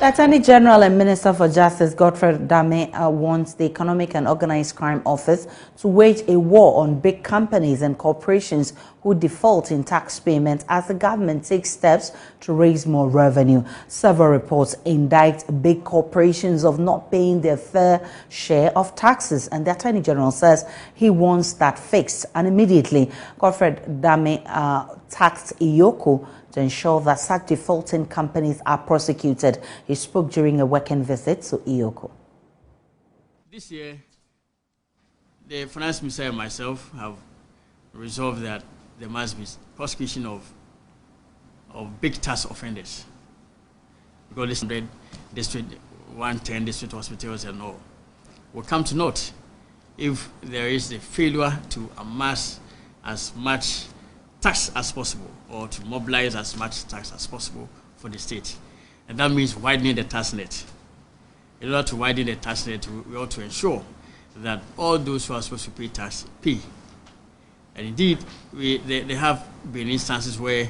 Attorney General and Minister for Justice Godfrey Dame wants the Economic and Organized Crime Office to wage a war on big companies and corporations who default in tax payments as the government takes steps to raise more revenue. Several reports indict big corporations of not paying their fair share of taxes, and the Attorney General says he wants that fixed and immediately. Godfrey Dame taxed EOCO to ensure that such defaulting companies are prosecuted. He spoke during a working visit to EOCO. This year, the Finance Minister and myself have resolved that there must be prosecution of big tax offenders. Because this 100 district, 110 district hospitals and all will come to naught if there is a failure to amass as much tax as possible, or to mobilize as much tax as possible for the state. And that means widening the tax net. In order to widen the tax net, we ought to ensure that all those who are supposed to pay tax pay. And indeed, there have been instances where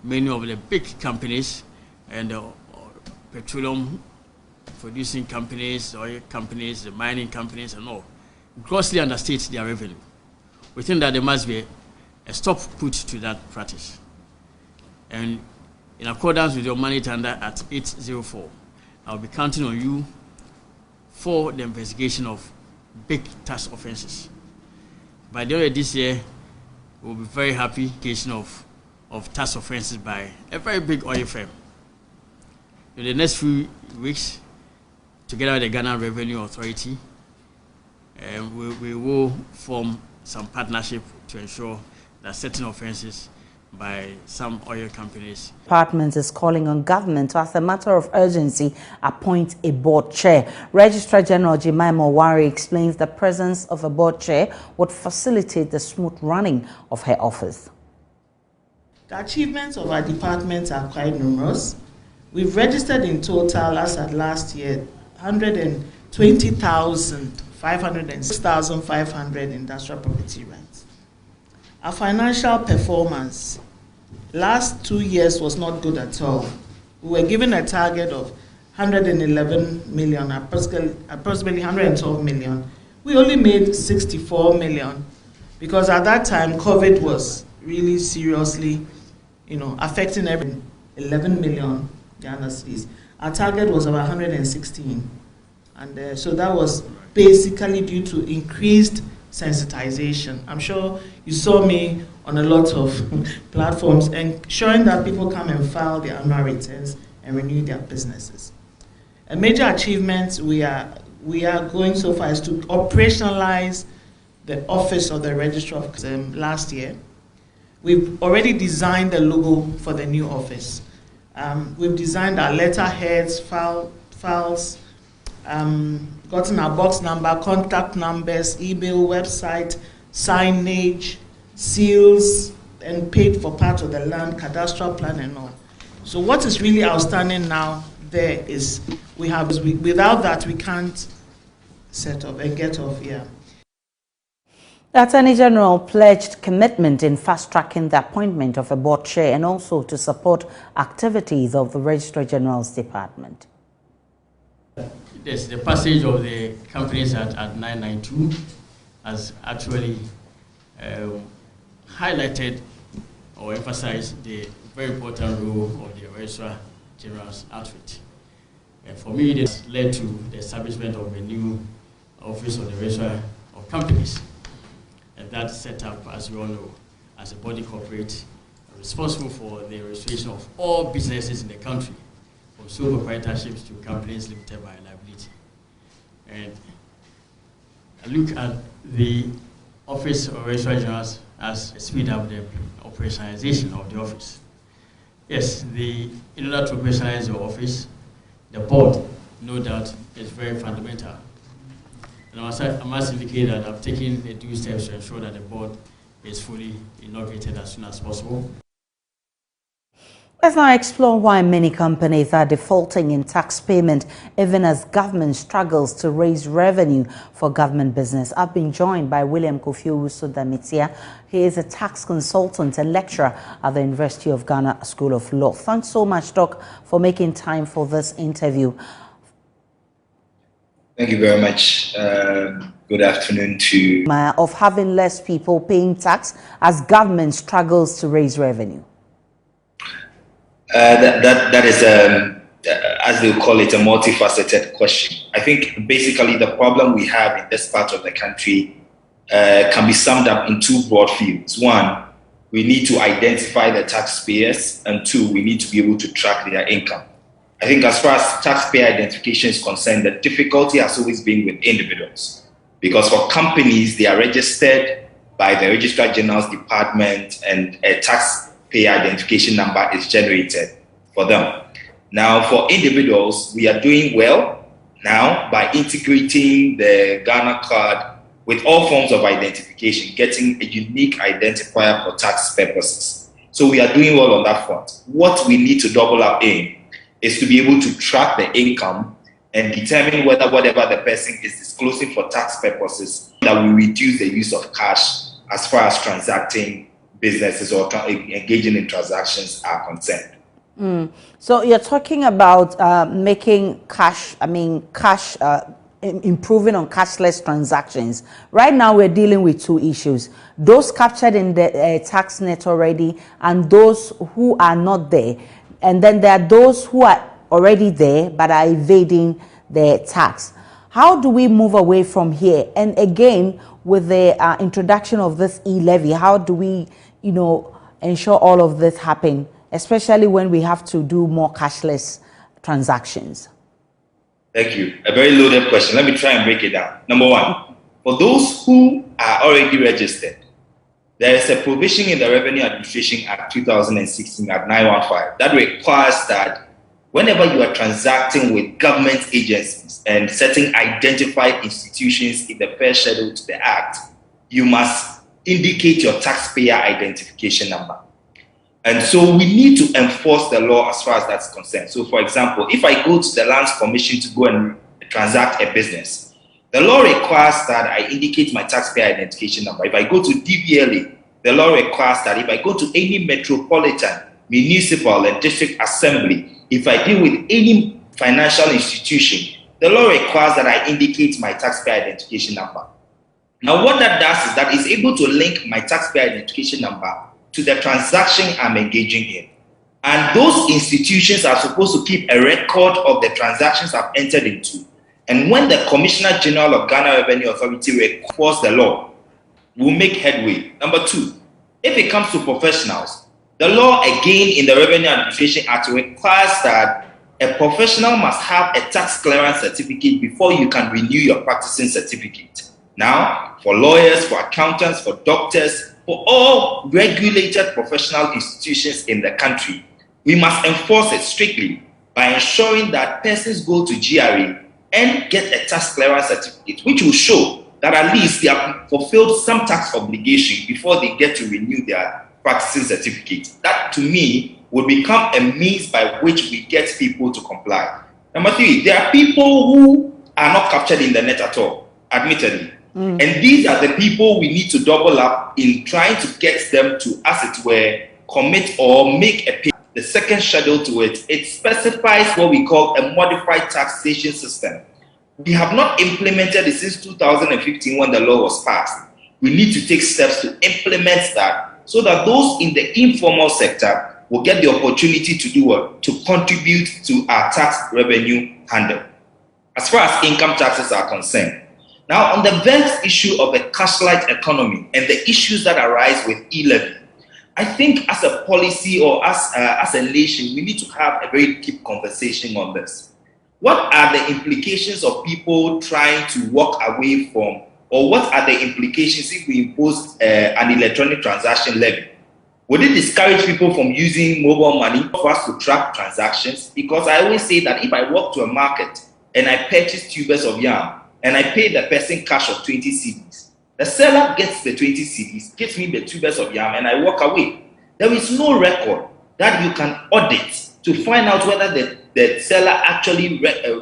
many of the big companies and petroleum producing companies, oil companies, the mining companies and all, grossly understate their revenue. We think that there must be a stop put to that practice. And in accordance with your money tender at 804, I'll be counting on you for the investigation of big tax offenses. By the end of this year, we'll be very happy case of tax offenses by a very big oil firm. In the next few weeks, together with the Ghana Revenue Authority, we will form some partnership to ensure that certain offenses by some oil companies. The department is calling on government to, as a matter of urgency, appoint a board chair. Registrar General Jemima Wari explains the presence of a board chair would facilitate the smooth running of her office. The achievements of our department are quite numerous. We've registered in total, as at last year, 120,506,500 industrial property rents. Our financial performance last 2 years was not good at all. We were given a target of 111 million, approximately 112 million. We only made 64 million because at that time COVID was really seriously, affecting every 11 million Ghana cedis. Our target was about 116, and so that was basically due to increased sensitization. I'm sure you saw me on a lot of platforms ensuring that people come and file their annual returns and renew their businesses. A major achievement we are going so far is to operationalize the office of the Registrar of last year. We've already designed the logo for the new office. We've designed our letterheads, files, gotten our box number, contact numbers, email, website, signage, seals, and paid for part of the land, cadastral plan and all. So what is really outstanding now there is without that we can't set up and get off here. The Attorney General pledged commitment in fast-tracking the appointment of a board chair and also to support activities of the Registrar General's department. Yes, the passage of the Companies Act at 992 has actually highlighted or emphasized the very important role of the Registrar General's outfit. And for me, this led to the establishment of a new office of the Registrar of Companies. And that set up, as we all know, as a body corporate responsible for the registration of all businesses in the country, from sole proprietorships to companies limited by liability. And I look at the Office of Registrar Generals as speed up the operationalization of the office. Yes, in order to operationalize your office, the board, no doubt, is very fundamental. And I must indicate that I've taken the due steps to ensure that the board is fully inaugurated as soon as possible. Let's now explore why many companies are defaulting in tax payment even as government struggles to raise revenue for government business. I've been joined by William Kofi Owusu-Damitia. He is a tax consultant and lecturer at the University of Ghana School of Law. Thanks so much, Doc, for making time for this interview. Thank you very much. Good afternoon to... Of having less people paying tax as government struggles to raise revenue. That is, as they call it, a multifaceted question. I think basically the problem we have in this part of the country can be summed up in two broad fields. One, we need to identify the taxpayers, and two, we need to be able to track their income. I think as far as taxpayer identification is concerned, the difficulty has always been with individuals, because for companies, they are registered by the Registrar General's Department and a taxpayer identification number is generated for them. Now, for individuals, we are doing well now by integrating the Ghana card with all forms of identification, getting a unique identifier for tax purposes. So we are doing well on that front. What we need to double up in is to be able to track the income and determine whether whatever the person is disclosing for tax purposes, that we reduce the use of cash as far as transacting businesses or engaging in transactions are concerned. So you're talking about making cash, improving on cashless transactions. Right now we're dealing with two issues: those captured in the tax net already and those who are not there. And then there are those who are already there but are evading the tax. How do we move away from here? And again, with the introduction of this e-levy, how do we ensure all of this happen, especially when we have to do more cashless transactions? Thank you. A very loaded question. Let me try and break it down. Number one, for those who are already registered, there is a provision in the Revenue Administration Act 2016 at 915 that requires that whenever you are transacting with government agencies and certain identified institutions in the first schedule to the Act, you must indicate your taxpayer identification number. And so we need to enforce the law as far as that's concerned. So for example, if I go to the Lands Commission to go and transact a business, the law requires that I indicate my taxpayer identification number. If I go to DVLA, the law requires that if I go to any metropolitan, municipal, and district assembly, if I deal with any financial institution, the law requires that I indicate my taxpayer identification number. Now, what that does is that it's able to link my taxpayer identification number to the transaction I'm engaging in. And those institutions are supposed to keep a record of the transactions I've entered into. And when the Commissioner General of Ghana Revenue Authority requires the law, we'll make headway. Number two, if it comes to professionals, the law again in the Revenue Administration Act requires that a professional must have a tax clearance certificate before you can renew your practicing certificate. Now, for lawyers, for accountants, for doctors, for all regulated professional institutions in the country, we must enforce it strictly by ensuring that persons go to GRA and get a tax clearance certificate, which will show that at least they have fulfilled some tax obligation before they get to renew their practicing certificate. That, to me, will become a means by which we get people to comply. Number three, there are people who are not captured in the net at all, admittedly. And these are the people we need to double up in trying to get them to, as it were, commit or make a payment. The second schedule to it, it specifies what we call a modified taxation system. We have not implemented it since 2015 when the law was passed. We need to take steps to implement that so that those in the informal sector will get the opportunity to do what? To contribute to our tax revenue handle. As far as income taxes are concerned, now, on the vexed issue of the cashless economy and the issues that arise with e-levy, I think as a policy or as a nation, we need to have a very deep conversation on this. What are the implications of people trying to walk away from, or what are the implications if we impose an electronic transaction levy? Would it discourage people from using mobile money for us to track transactions? Because I always say that if I walk to a market and I purchase tubers of yam, and I pay the person cash of 20 cedis. The seller gets the 20 cedis, gives me the tubers of yam, and I walk away. There is no record that you can audit to find out whether the seller actually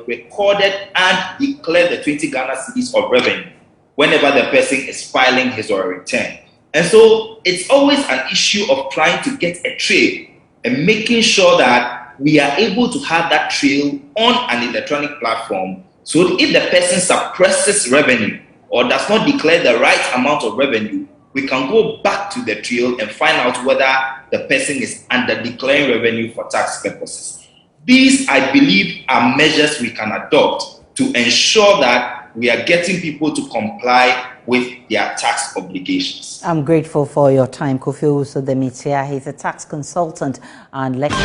recorded and declared the 20 Ghana cedis of revenue whenever the person is filing his or her return. And so it's always an issue of trying to get a trail and making sure that we are able to have that trail on an electronic platform, so that if the person suppresses revenue or does not declare the right amount of revenue, we can go back to the trail and find out whether the person is under declaring revenue for tax purposes. These, I believe, are measures we can adopt to ensure that we are getting people to comply with their tax obligations. I'm grateful for your time, Kofi Owusu-Demitia. He's a tax consultant and lecturer.